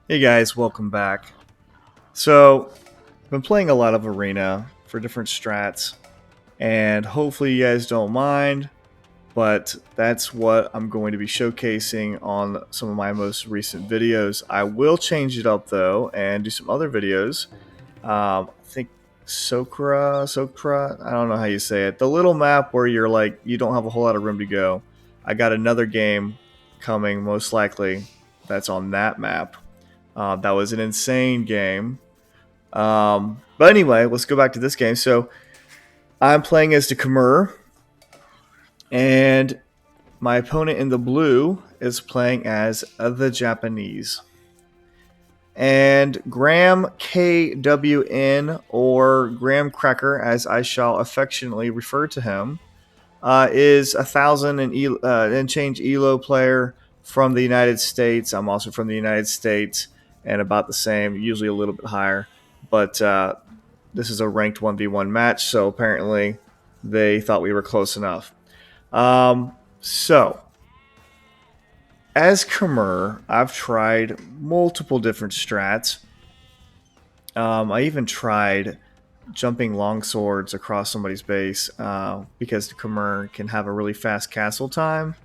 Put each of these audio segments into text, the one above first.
Hey guys, welcome back. So, I've been playing a lot of Arena for different strats, and hopefully you guys don't mind, but that's what I'm going to be showcasing on some of my most recent videos. I will change it up though and do some other videos. I think Sokra, I don't know how you say it. The little map where you're like, you don't have a whole lot of room to go. I got another game coming, most likely, that's on that map. That was an insane game. But anyway, let's go back to this game. So I'm playing as the Khmer, and my opponent in the blue is playing as the Japanese. And Graham KWN, or Graham Cracker, as I shall affectionately refer to him, is 1,000 and change ELO player from the United States. I'm also from the United States, and about the same, usually a little bit higher. But this is a ranked 1v1 match, so apparently they thought we were close enough. So, as Khmer, I've tried multiple different strats. I even tried jumping longswords across somebody's base because the Khmer can have a really fast castle time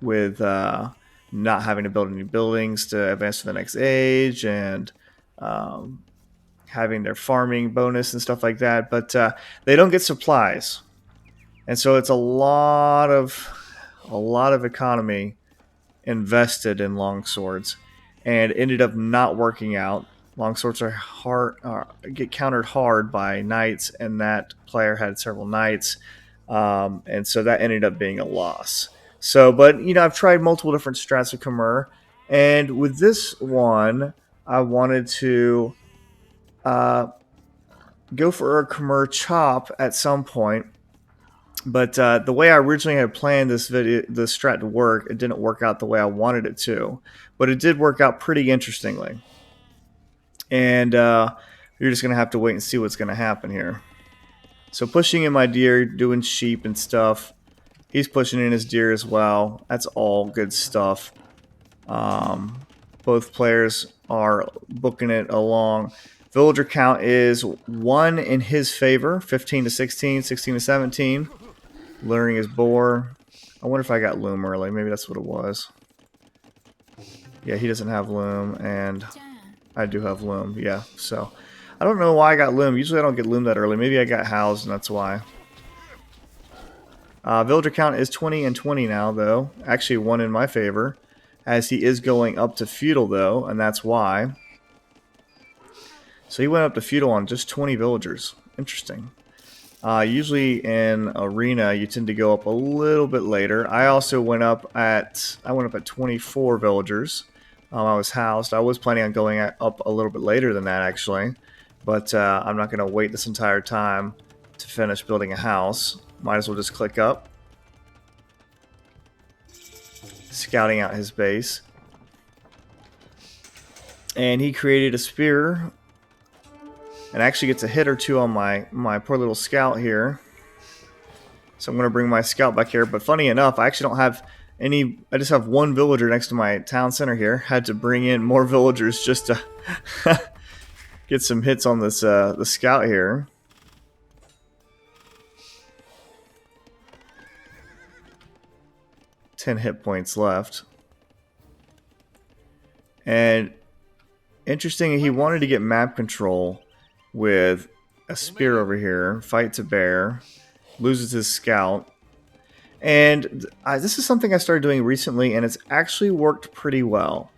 with not having to build any buildings to advance to the next age, and having their farming bonus and stuff like that. But they don't get supplies, and so it's a lot of economy invested in longswords, and ended up not working out. Longswords are hard, get countered hard by knights, and that player had several knights, and so that ended up being a loss. So, but you know, I've tried multiple different strats of Khmer, and with this one, I wanted to go for a Khmer chop at some point. But the way I originally had planned this strat to work, it didn't work out the way I wanted it to. But it did work out pretty interestingly. And you're just going to have to wait and see what's going to happen here. So pushing in my deer, doing sheep and stuff. He's pushing in his deer as well. That's all good stuff. Both players are booking it along. Villager count is 1 in his favor, 15 to 16, 16 to 17. Luring his boar. I wonder if I got loom early. Maybe that's what it was. Yeah, he doesn't have loom, and I do have loom. Yeah, so I don't know why I got loom. Usually I don't get loom that early. Maybe I got housed, and that's why. Villager count is 20 and 20 now, though. Actually, 1 in my favor, as he is going up to feudal, though, and that's why. So he went up to feudal on just 20 villagers. Interesting. Usually in Arena, you tend to go up a little bit later. I also went up at 24 villagers. I was housed. I was planning on going up a little bit later than that, actually, but I'm not going to wait this entire time to finish building a house. Might as well just click up, scouting out his base, and he created a spear. And actually gets a hit or two on my poor little scout here. So I'm going to bring my scout back here. But funny enough, I actually don't have any. I just have 1 villager next to my town center here. Had to bring in more villagers just to get some hits on this the scout here. Ten hit points left. And interesting, he wanted to get map control with a spear over here, fights a bear, loses his scout. And this is something I started doing recently, and it's actually worked pretty well.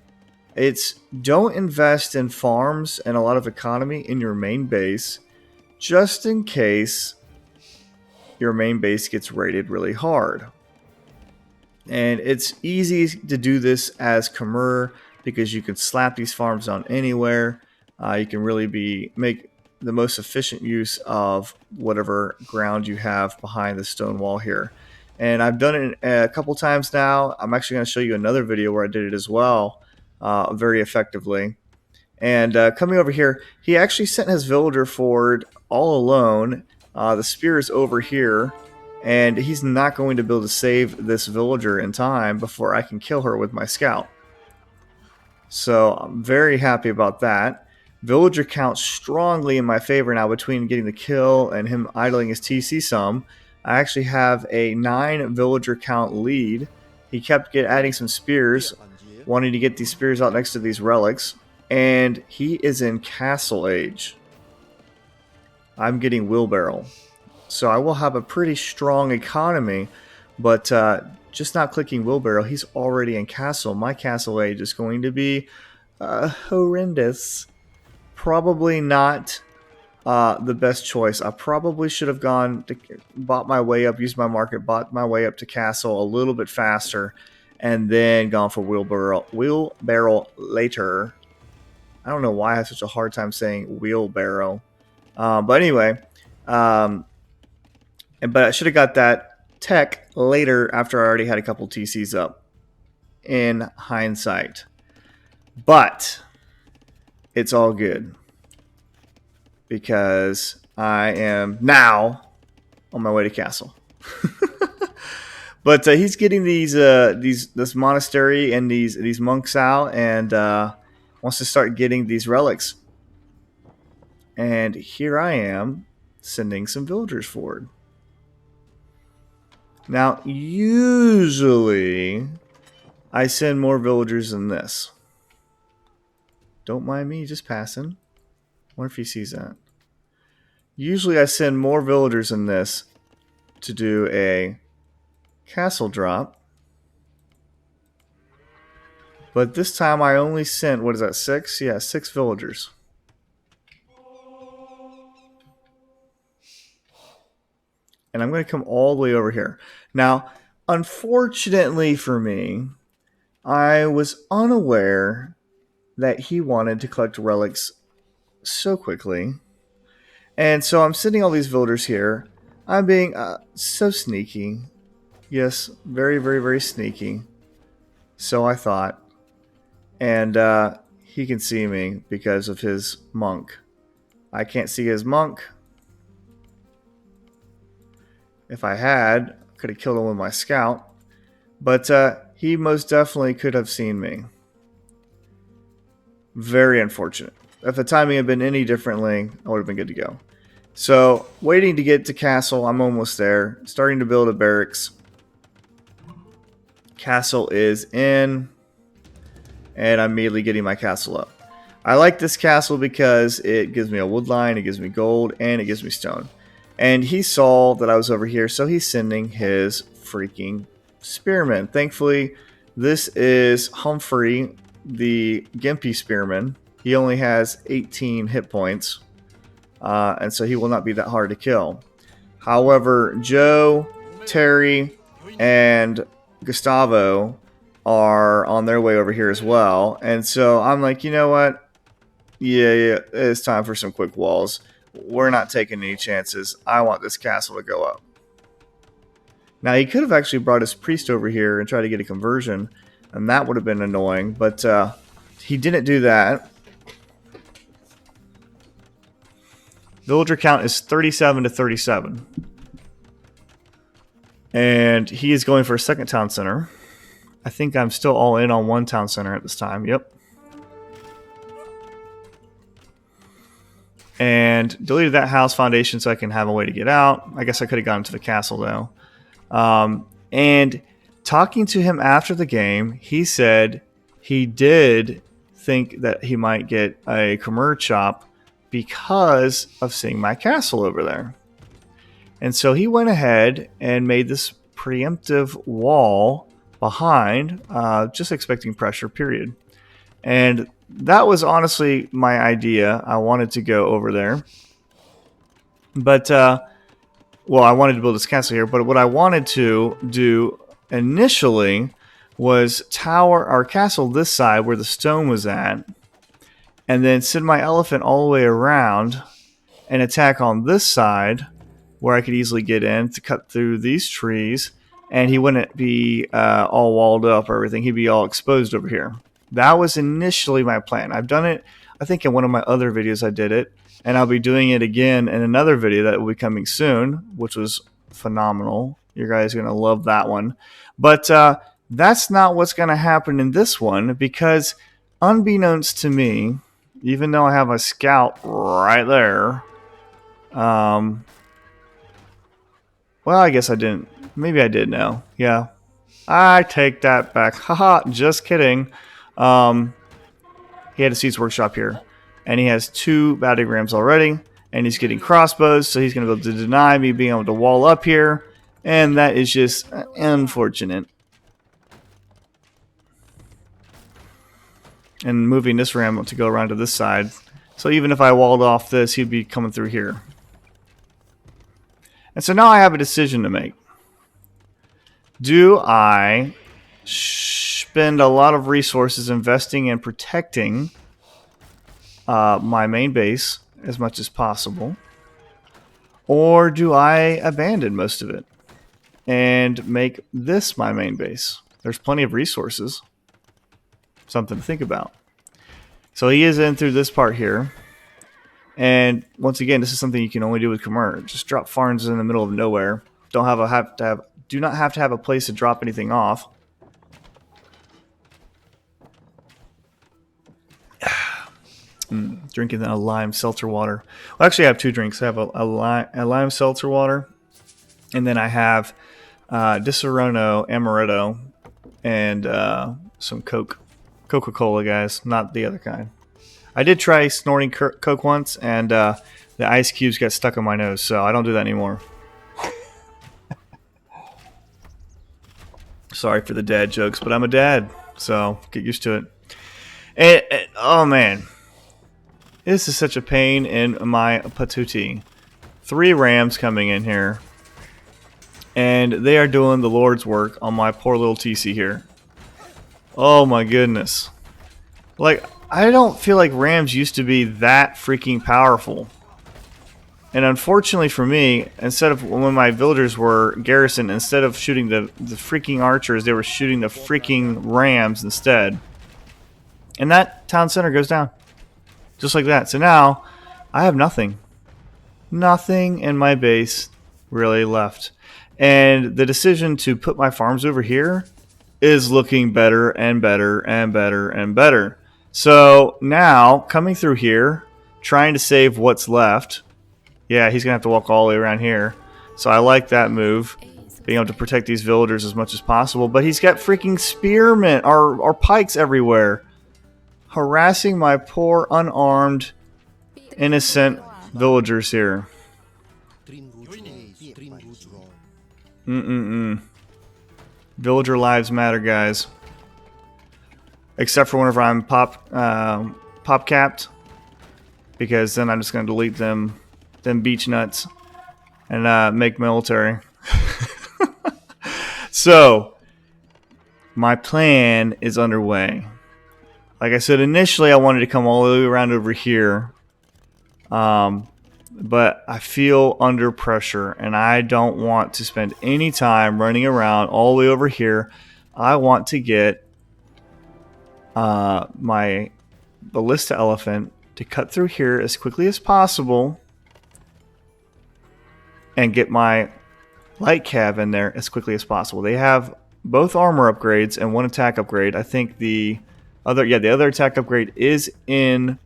It's don't invest in farms and a lot of economy in your main base, just in case your main base gets raided really hard. And it's easy to do this as Khmer because you can slap these farms on anywhere. You can really make the most efficient use of whatever ground you have behind the stone wall here. And I've done it a couple times now. I'm actually going to show you another video where I did it as well, very effectively. And coming over here, he actually sent his villager forward all alone. The spear is over here, and he's not going to be able to save this villager in time before I can kill her with my scout. So I'm very happy about that. Villager count strongly in my favor now between getting the kill and him idling his TC some. I actually have a 9 villager count lead. He kept adding some spears, wanting to get these spears out next to these relics. And he is in Castle Age. I'm getting Wheelbarrow. So I will have a pretty strong economy, but just not clicking Wheelbarrow, he's already in Castle. My Castle Age is going to be horrendous. Probably not the best choice. I probably should have bought my way up, used my market, bought my way up to Castle a little bit faster, and then gone for Wheelbarrow later. I don't know why I have such a hard time saying wheelbarrow. But anyway, but I should have got that tech later after I already had a couple TCs up in hindsight. But it's all good because I am now on my way to Castle. But he's getting this monastery and these monks out, and wants to start getting these relics. And here I am sending some villagers forward. Now, usually I send more villagers than this. Don't mind me just passing. Wonder if he sees that. Usually I send more villagers than this to do a castle drop. But this time I only sent, what is that, 6? Yeah, 6 villagers. And I'm going to come all the way over here. Now, unfortunately for me, I was unaware that he wanted to collect relics so quickly. And so I'm sending all these villagers here. I'm being so sneaky. Yes, very, very, very sneaky. So I thought. And he can see me because of his monk. I can't see his monk. If I had, I could have killed him with my scout. But he most definitely could have seen me. Very unfortunate. If the timing had been any differently, I would have been good to go. So, waiting to get to Castle. I'm almost there. Starting to build a barracks. Castle is in. And I'm immediately getting my castle up. I like this castle because it gives me a wood line, it gives me gold, and it gives me stone. And he saw that I was over here, so he's sending his freaking spearmen. Thankfully, this is Humphrey, the gimpy spearman. He only has 18 hit points, and so he will not be that hard to kill. However, Joe, Terry, and Gustavo are on their way over here as well. And so I'm like, you know what? Yeah, it's time for some quick walls. We're not taking any chances. I want this castle to go up. Now, he could have actually brought his priest over here and tried to get a conversion, and that would have been annoying, but he didn't do that. Villager count is 37 to 37. And he is going for a second town center. I think I'm still all in on one town center at this time. Yep. And deleted that house foundation so I can have a way to get out. I guess I could have gotten to the castle though. And talking to him after the game, he said he did think that he might get a Khmer chop because of seeing my castle over there. And so he went ahead and made this preemptive wall behind, just expecting pressure, period. And that was honestly my idea. I wanted to go over there. But, well, I wanted to build this castle here. But what I wanted to do initially was tower our castle this side where the stone was at. And then send my elephant all the way around and attack on this side where I could easily get in to cut through these trees. And he wouldn't be all walled up or everything. He'd be all exposed over here. That was initially my plan. I've done it, I think in one of my other videos I did it. And I'll be doing it again in another video that will be coming soon, which was phenomenal. You guys are going to love that one. But that's not what's going to happen in this one, because unbeknownst to me, even though I have a scout right there, well, I guess I didn't. Maybe I did know. Yeah. I take that back. Haha, just kidding. He had a Seeds Workshop here. And he has 2 battering rams already. And he's getting crossbows, so he's going to be able to deny me being able to wall up here. And that is just unfortunate. And moving this ram to go around to this side. So even if I walled off this, he'd be coming through here. And so now I have a decision to make. Do I spend a lot of resources investing in protecting my main base as much as possible? Or do I abandon most of it and make this my main base? There's plenty of resources. Something to think about. So he is in through this part here. And once again, this is something you can only do with Khmer. Just drop farms in the middle of nowhere. Do not have to have a place to drop anything off. Drinking a lime seltzer water. Well, actually, I have 2 drinks. I have a lime seltzer water, and then I have Disaronno Amaretto and some Coke. Coca-Cola, guys, not the other kind. I did try snorting Coke once, and the ice cubes got stuck in my nose, so I don't do that anymore. Sorry for the dad jokes, but I'm a dad, so get used to it. And oh man, this is such a pain in my patootie. 3 rams coming in here, and they are doing the Lord's work on my poor little TC here. Oh my goodness. Like, I don't feel like rams used to be that freaking powerful. And unfortunately for me, instead of when my villagers were garrisoned, instead of shooting the freaking archers, they were shooting the freaking rams instead. And that town center goes down. Just like that. So now, I have nothing. Nothing in my base really left. And the decision to put my farms over here is looking better and better and better and better. So now, coming through here, trying to save what's left. Yeah, he's going to have to walk all the way around here. So I like that move. Being able to protect these villagers as much as possible. But he's got freaking spearmen or pikes everywhere. Harassing my poor, unarmed, innocent villagers here. Villager lives matter, guys. Except for whenever I'm pop capped. Because then I'm just going to delete them beach nuts and make military. So my plan is underway. Like I said, initially I wanted to come all the way around over here, but I feel under pressure and I don't want to spend any time running around all the way over here. I want to get my ballista elephant to cut through here as quickly as possible and get my light cav in there as quickly as possible. They have both armor upgrades and 1 attack upgrade. I think the other attack upgrade is in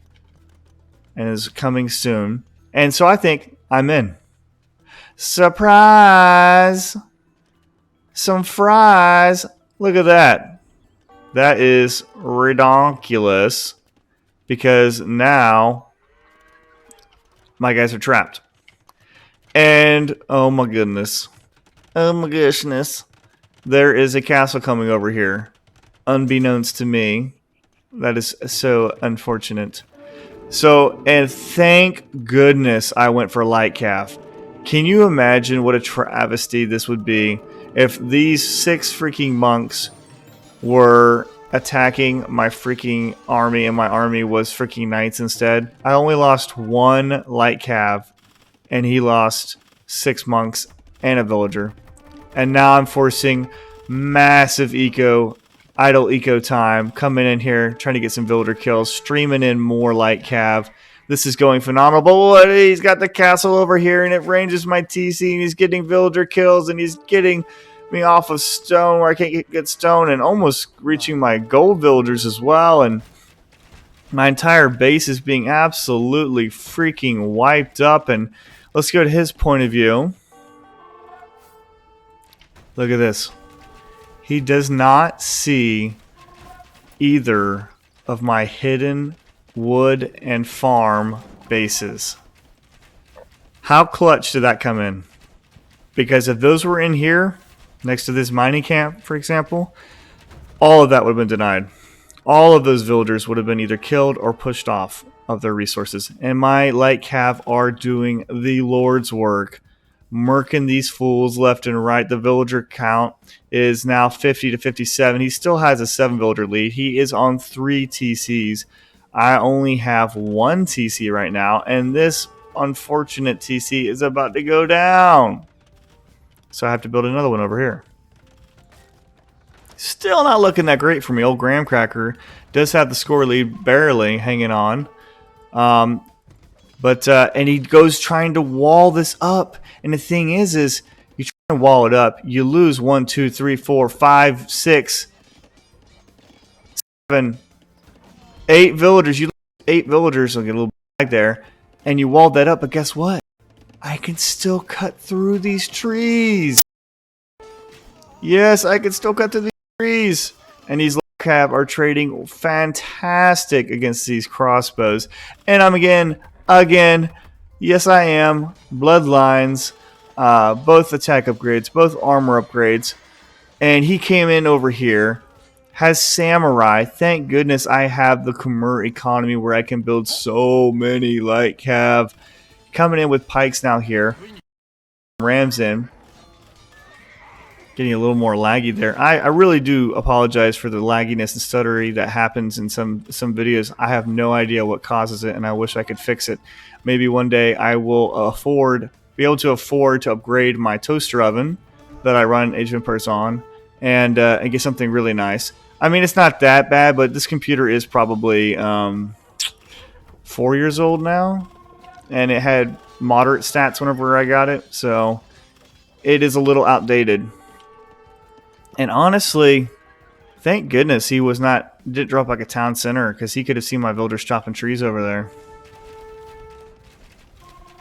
and is coming soon. And so I think I'm in. Surprise! Some fries! Look at that. That is ridiculous because now my guys are trapped. And, oh my goodness. Oh my goodness. There is a castle coming over here. Unbeknownst to me. That is so unfortunate. So, and thank goodness I went for light calf. Can you imagine what a travesty this would be if these 6 freaking monks were attacking my freaking army and my army was freaking knights instead? I only lost 1 light cav. And he lost 6 monks and a villager. And now I'm forcing massive idle eco time. Coming in here, trying to get some villager kills. Streaming in more light cav. This is going phenomenal. But he's got the castle over here and it ranges my TC. And he's getting villager kills. And he's getting me off of stone where I can't get stone. And almost reaching my gold villagers as well. And My entire base is being absolutely freaking wiped up. And let's go to his point of view. Look at this. He does not see either of my hidden wood and farm bases. How clutch did that come in? Because if those were in here, next to this mining camp, for example, all of that would have been denied. All of those villagers would have been either killed or pushed off of their resources. And my light cav are doing the Lord's work, murking these fools left and right. The villager count is now 50 to 57. He still has a 7 villager lead. He is on 3 TCs. I only have 1 TC right now, and this unfortunate TC is about to go down. So I have to build another one over here. Still not looking that great for me. Old Graham Cracker does have the score lead barely hanging on. And he goes trying to wall this up. And the thing is you try to wall it up. You lose 1, 2, 3, 4, 5, 6, 7, 8 villagers. You lose 8 villagers. I'll get a little back there. And you walled that up. But guess what? I can still cut through these trees. Yes, I can still cut through these trees. And these cab are trading fantastic against these crossbows. And I'm again, yes I am, bloodlines, both attack upgrades, both armor upgrades. And he came in over here, has samurai. Thank goodness I have the Khmer economy where I can build so many light cav. Coming in with pikes now here. Rams in. Getting a little more laggy there. I really do apologize for the lagginess and stuttery that happens in some videos. I have no idea what causes it, and I wish I could fix it. Maybe one day I will be able to afford to upgrade my toaster oven that I run Age of Empires on, and get something really nice. I mean, it's not that bad, but this computer is probably 4 years old now. And it had moderate stats whenever I got it, so it is a little outdated. And honestly, thank goodness he didn't drop like a town center, because he could have seen my villagers chopping trees over there.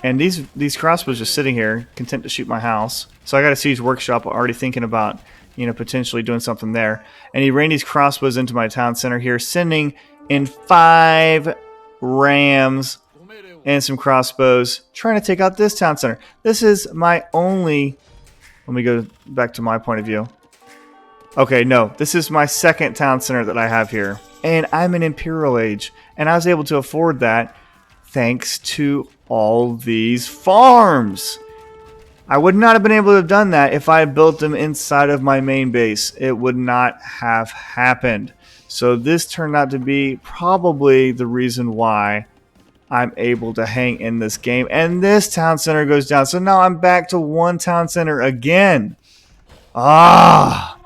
And these crossbows just sitting here, content to shoot my house. So I got a siege workshop already thinking about, potentially doing something there. And he ran these crossbows into my town center here, sending in 5 rams and some crossbows, trying to take out this town center. This is my only... Let me go back to my point of view. Okay, no. This is my second town center that I have here. And I'm in Imperial Age. And I was able to afford that thanks to all these farms. I would not have been able to have done that if I had built them inside of my main base. It would not have happened. So this turned out to be probably the reason why I'm able to hang in this game. And this town center goes down. So now I'm back to 1 town center again. I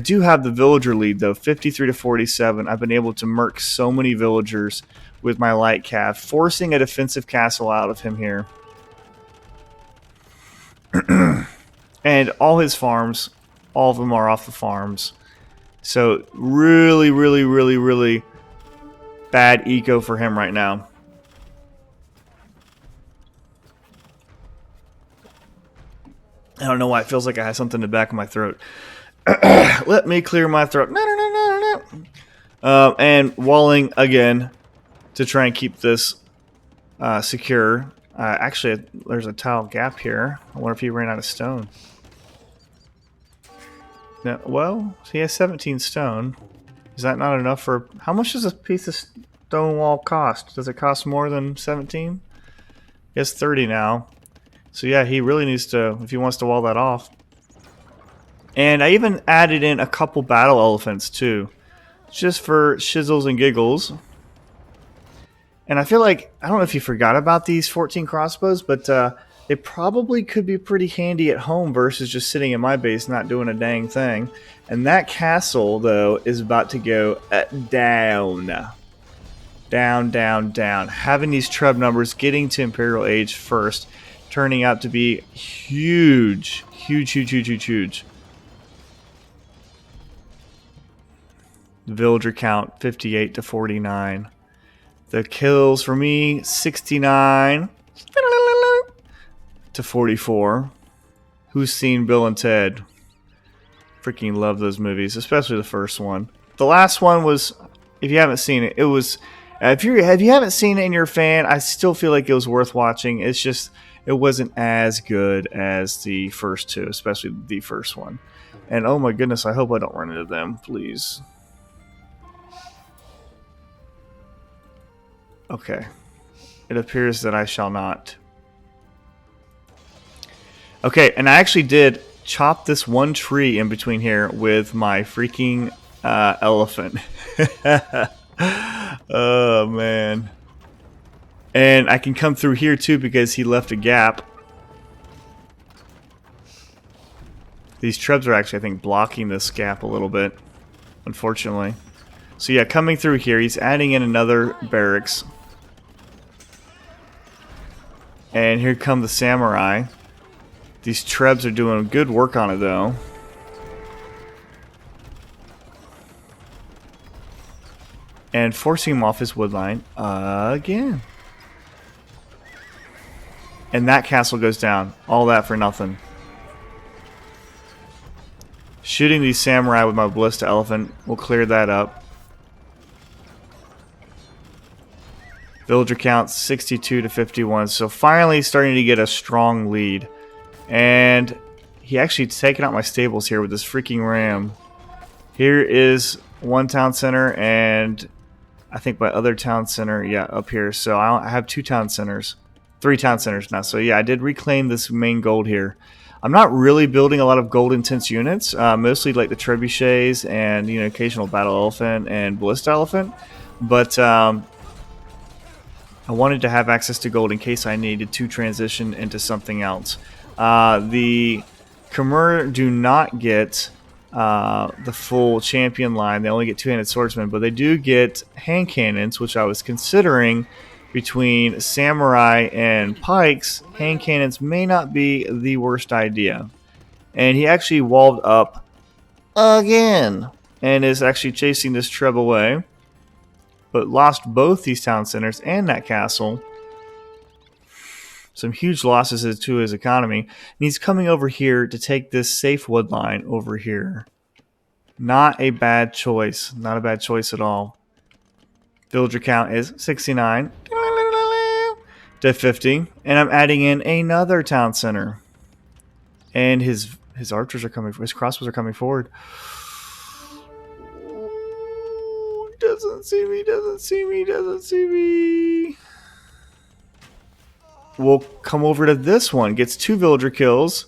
do have the villager lead though, 53 to 47. I've been able to murk so many villagers with my light cav, forcing a defensive castle out of him here. And all his farms, all of them are off the farms. So really, really, really, really bad eco for him right now. I don't know why it feels like I have something in the back of my throat. Let me clear my throat. And walling again to try and keep this secure. Actually, there's a tile gap here. I wonder if he ran out of stone. No, well, he has 17 stone. Is that not enough for... How much does a piece of stone wall cost? Does it cost more than 17? He has 30 now. So yeah, he really needs to, if he wants to wall that off. And I even added in a couple battle elephants too, just for shizzles and giggles. And I feel like, I don't know if you forgot about these 14 crossbows, but they probably could be pretty handy at home versus just sitting in my base not doing a dang thing. And that castle, though, is about to go down. Down, down, down. Having these trub numbers, getting to Imperial Age first, turning out to be huge. Huge, huge, huge, huge, huge. Villager count 58 to 49. The kills for me, 69 to 44. Who's seen Bill and Ted? Freaking love those movies, especially the first one. The last one was, if you haven't seen it, it was, if you haven't seen it and you're a fan, I still feel like it was worth watching. It's just, it wasn't as good as the first two, especially the first one. And oh my goodness, I hope I don't run into them, please. Okay. It appears that I shall not. Okay, and I actually did chop this one tree in between here with my freaking elephant. Oh, man. And I can come through here, too, because he left a gap. These trebs are actually, I think, blocking this gap a little bit, unfortunately. So, yeah, coming through here, he's adding in another barracks. And here come the samurai. These trebs are doing good work on it, though. And forcing him off his wood line again. And that castle goes down. All that for nothing. Shooting these samurai with my ballista elephant will clear that up. Villager count 62 to 51. So finally starting to get a strong lead. And he actually taken out my stables here with this freaking ram. Here is one town center, and I think my other town center, yeah, up here. So I have 2 town centers. 3 town centers now. So yeah, I did reclaim this main gold here. I'm not really building a lot of gold intense units. Mostly like the trebuchets and, you know, occasional battle elephant and ballista elephant. But I wanted to have access to gold in case I needed to transition into something else. The Khmer do not get the full champion line. They only get 2-handed swordsmen, but they do get hand cannons, which I was considering. Between samurai and pikes, hand cannons may not be the worst idea. And he actually walled up again and is actually chasing this treb away, but lost both these town centers and that castle. Some huge losses to his economy. And he's coming over here to take this safe wood line over here. Not a bad choice. Not a bad choice at all. Villager count is 69 to 50. And I'm adding in another town center. And his archers are coming, his crossbows are coming forward. Doesn't see me, doesn't see me, doesn't see me. We'll come over to this one. Gets 2 villager kills.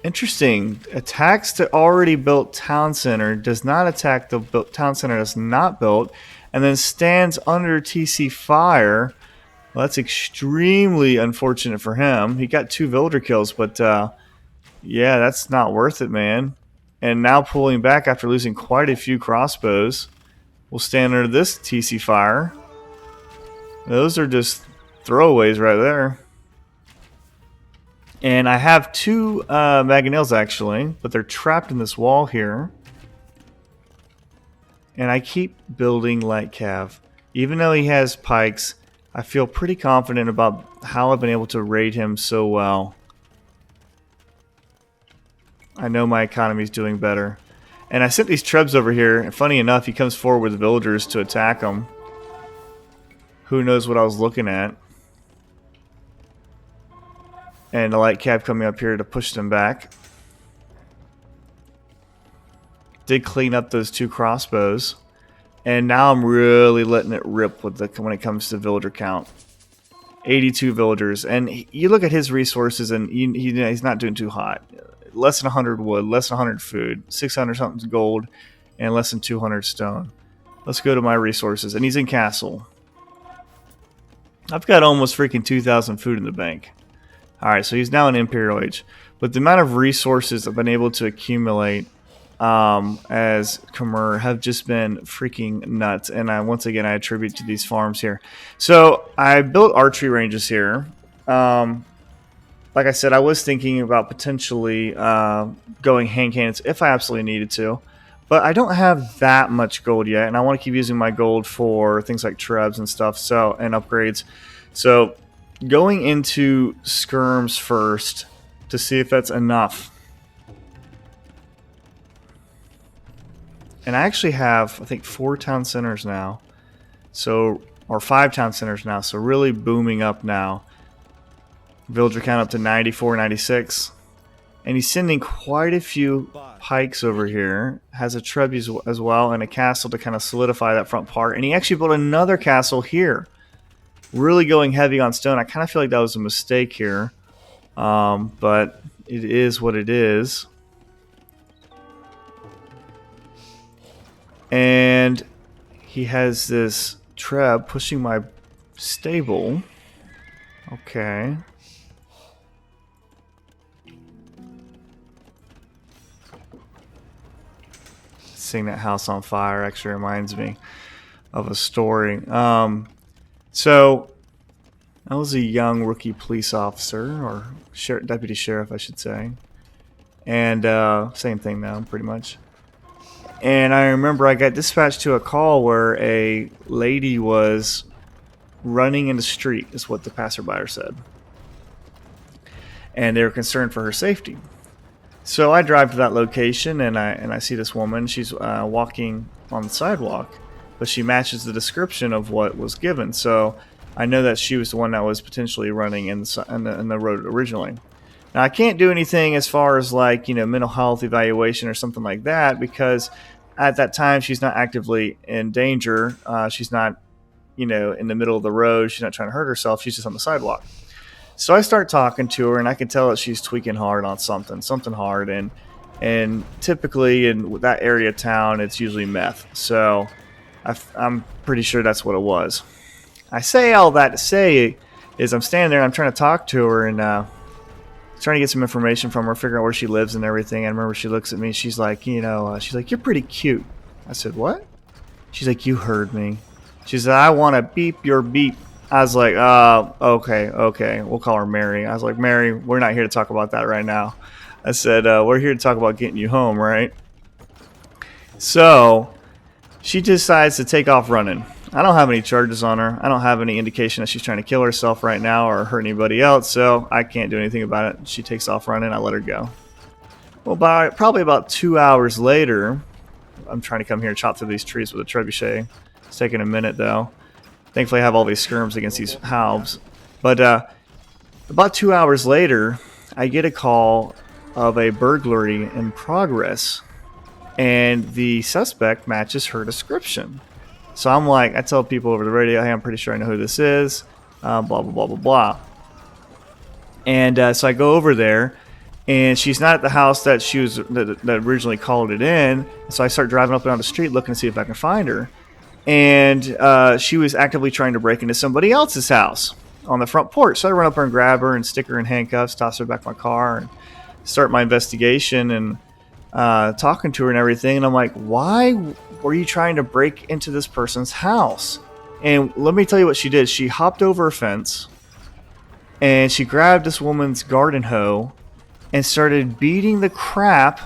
Interesting. Attacks the already built town center. Does not attack the town center that's not built. And then stands under TC fire. Well, that's extremely unfortunate for him. He got 2 villager kills, but yeah, that's not worth it, man. And now pulling back after losing quite a few crossbows. We'll stand under this TC fire. Those are just throwaways right there. And I have 2 Mangonels actually, but they're trapped in this wall here. And I keep building light cav. Even though he has pikes, I feel pretty confident about how I've been able to raid him so well. I know my economy is doing better. And I sent these trebs over here, and funny enough, he comes forward with the villagers to attack them. Who knows what I was looking at. And the light cab coming up here to push them back. Did clean up those 2 crossbows. And now I'm really letting it rip with when it comes to villager count. 82 villagers. And you look at his resources and he's not doing too hot. Less than 100 wood, less than 100 food, 600 something gold, and less than 200 stone. Let's go to my resources. And he's in castle. I've got almost freaking 2,000 food in the bank. Alright, so he's now in Imperial Age. But the amount of resources I've been able to accumulate as Khmer have just been freaking nuts. And once again, I attribute to these farms here. So I built archery ranges here. Like I said, I was thinking about potentially going hand cannons if I absolutely needed to. But I don't have that much gold yet, and I want to keep using my gold for things like trebs and stuff, so and upgrades. So going into skirms first to see if that's enough. And I actually have, I think, 4 town centers now. So, or 5 town centers now, so really booming up now. Villager count up to 94, 96. And he's sending quite a few pikes over here. Has a trebus as well, and a castle to kind of solidify that front part. And he actually built another castle here. Really going heavy on stone. I kind of feel like that was a mistake here. But it is what it is. And he has this treb pushing my stable. Okay. Seeing that house on fire actually reminds me of a story. So I was a young rookie police officer, or deputy sheriff, I should say. And same thing now, pretty much. And I remember I got dispatched to a call where a lady was running in the street, is what the passerby said. And they were concerned for her safety. So I drive to that location, and I see this woman. She's walking on the sidewalk, but she matches the description of what was given. So I know that she was the one that was potentially running in the road originally. Now I can't do anything as far as like, you know, mental health evaluation or something like that, because at that time she's not actively in danger. She's not, you know, in the middle of the road. She's not trying to hurt herself. She's just on the sidewalk. So I start talking to her, and I can tell that she's tweaking hard on something hard. And typically in that area of town, it's usually meth. So I'm pretty sure that's what it was. I say all that to say is I'm standing there, and I'm trying to talk to her, and trying to get some information from her, figure out where she lives and everything. I remember she looks at me, she's like, you know, she's like, "You're pretty cute." I said, "What?" She's like, "You heard me." She said, "I want to beep your beep." I was like, okay, we'll call her Mary. I was like, "Mary, we're not here to talk about that right now." I said, "We're here to talk about getting you home, right?" So she decides to take off running. I don't have any charges on her. I don't have any indication that she's trying to kill herself right now or hurt anybody else, so I can't do anything about it. She takes off running. I let her go. Well, probably about 2 hours later, I'm trying to come here and chop through these trees with a trebuchet. It's taking a minute, though. Thankfully, I have all these skirms against these halbs. But about 2 hours later, I get a call of a burglary in progress, and the suspect matches her description. So I'm like, I tell people over the radio, "Hey, I'm pretty sure I know who this is," blah, blah, blah, blah, blah. And so I go over there, and she's not at the house that she was that originally called it in. So I start driving up and down the street looking to see if I can find her. And she was actively trying to break into somebody else's house on the front porch. So I run up there and grab her and stick her in handcuffs, toss her back in my car, and start my investigation and talking to her and everything. And I'm like, "Why were you trying to break into this person's house?" And let me tell you what she did. She hopped over a fence, and she grabbed this woman's garden hoe and started beating the crap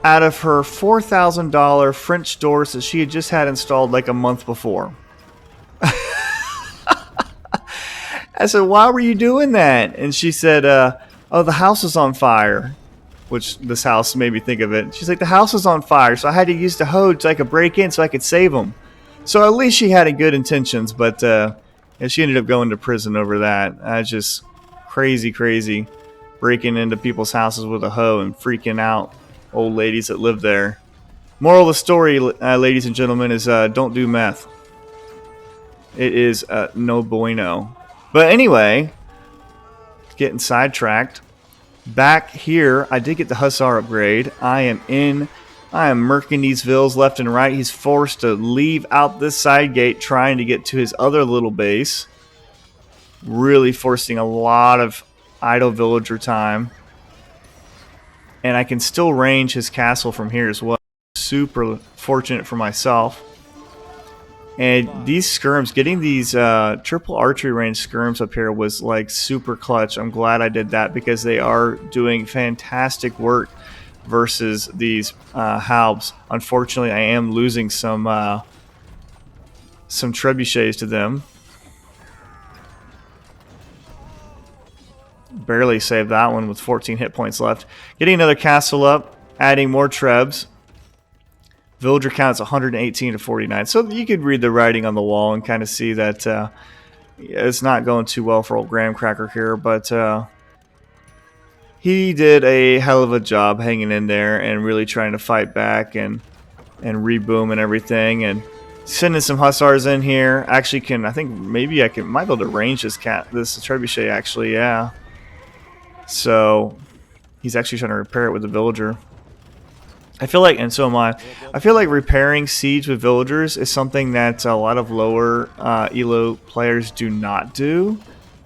out of her $4,000 French doors that she had just had installed like a month before. I said, "Why were you doing that?" And she said, "Oh, the house is on fire." Which this house made me think of it. She's like, "The house was on fire, so I had to use the hose so I could break in so I could save them." So at least she had good intentions, but she ended up going to prison over that. Just crazy breaking into people's houses with a hoe and freaking out old ladies that live there. Moral of the story, ladies and gentlemen, is don't do meth. It is no bueno. But anyway, getting sidetracked. Back here, I did get the Hussar upgrade. I am murking these vills left and right. He's forced to leave out this side gate trying to get to his other little base. Really forcing a lot of idle villager time. And I can still range his castle from here as well. Super fortunate for myself. And these skirms, getting these triple archery range skirms up here was like super clutch. I'm glad I did that because they are doing fantastic work versus these Halbs. Unfortunately, I am losing some trebuchets to them. Barely saved that one with 14 hit points left. Getting another castle up, adding more trebs. Villager count's 118 to 49. So you could read the writing on the wall and kind of see that it's not going too well for old Graham Cracker here, but he did a hell of a job hanging in there and really trying to fight back and reboom and everything, and sending some hussars in here. Actually, I think maybe might be able to range this trebuchet actually, yeah. So he's actually trying to repair it with the villager. I feel like, and so am I. I feel like repairing siege with villagers is something that a lot of lower elo players do not do.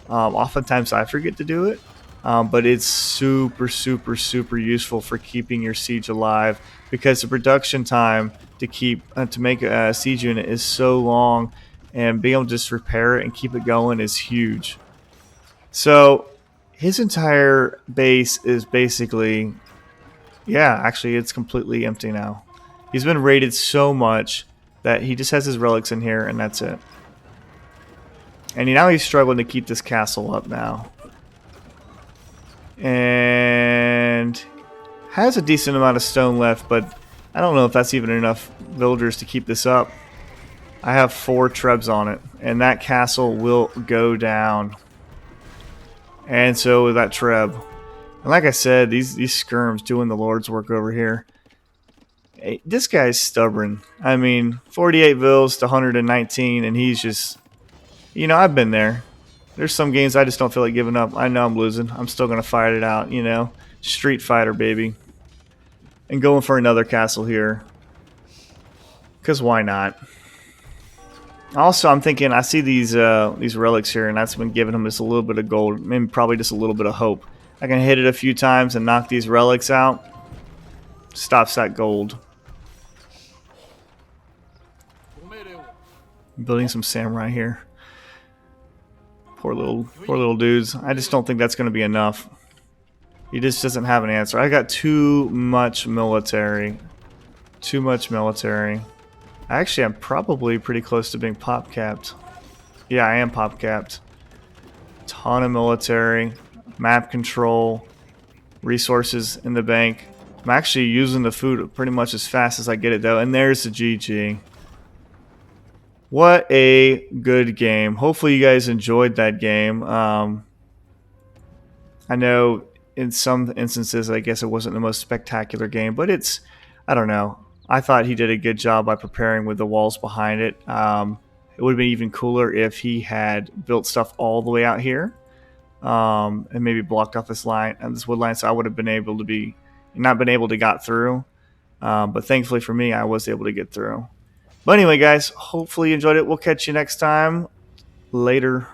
Oftentimes I forget to do it, but it's super, super, super useful for keeping your siege alive, because the production time to make a siege unit is so long, and being able to just repair it and keep it going is huge. So his entire base is basically, yeah, actually it's completely empty now. He's been raided so much that he just has his relics in here and that's it. And now he's struggling to keep this castle up now. And has a decent amount of stone left, but I don't know if that's even enough villagers to keep this up. I have 4 trebs on it, and that castle will go down. And so with that treb. And like I said, these skirms doing the Lord's work over here. Hey, this guy's stubborn. I mean, 48 vills to 119, and he's just, you know, I've been there. There's some games I just don't feel like giving up. I know I'm losing. I'm still going to fight it out, you know. Street Fighter, baby. And going for another castle here. Because why not? Also, I'm thinking, I see these relics here, and that's been giving them just a little bit of gold. Maybe probably just a little bit of hope. I can hit it a few times and knock these relics out. Stops that gold. Building some samurai here. Poor little dudes. I just don't think that's going to be enough. He just doesn't have an answer. I got too much military. Too much military. Actually, I'm probably pretty close to being pop capped. Yeah, I am pop capped. Ton of military. Map control. Resources in the bank. I'm actually using the food pretty much as fast as I get it though. And there's the GG. What a good game. Hopefully you guys enjoyed that game. I know in some instances I guess it wasn't the most spectacular game, but it's, I don't know. I thought he did a good job by preparing with the walls behind it. It would have been even cooler if he had built stuff all the way out here. And maybe blocked off this line and this wood line, so I would have been able to not been able to got through. But thankfully for me, I was able to get through. But anyway, guys, hopefully you enjoyed it. We'll catch you next time. Later.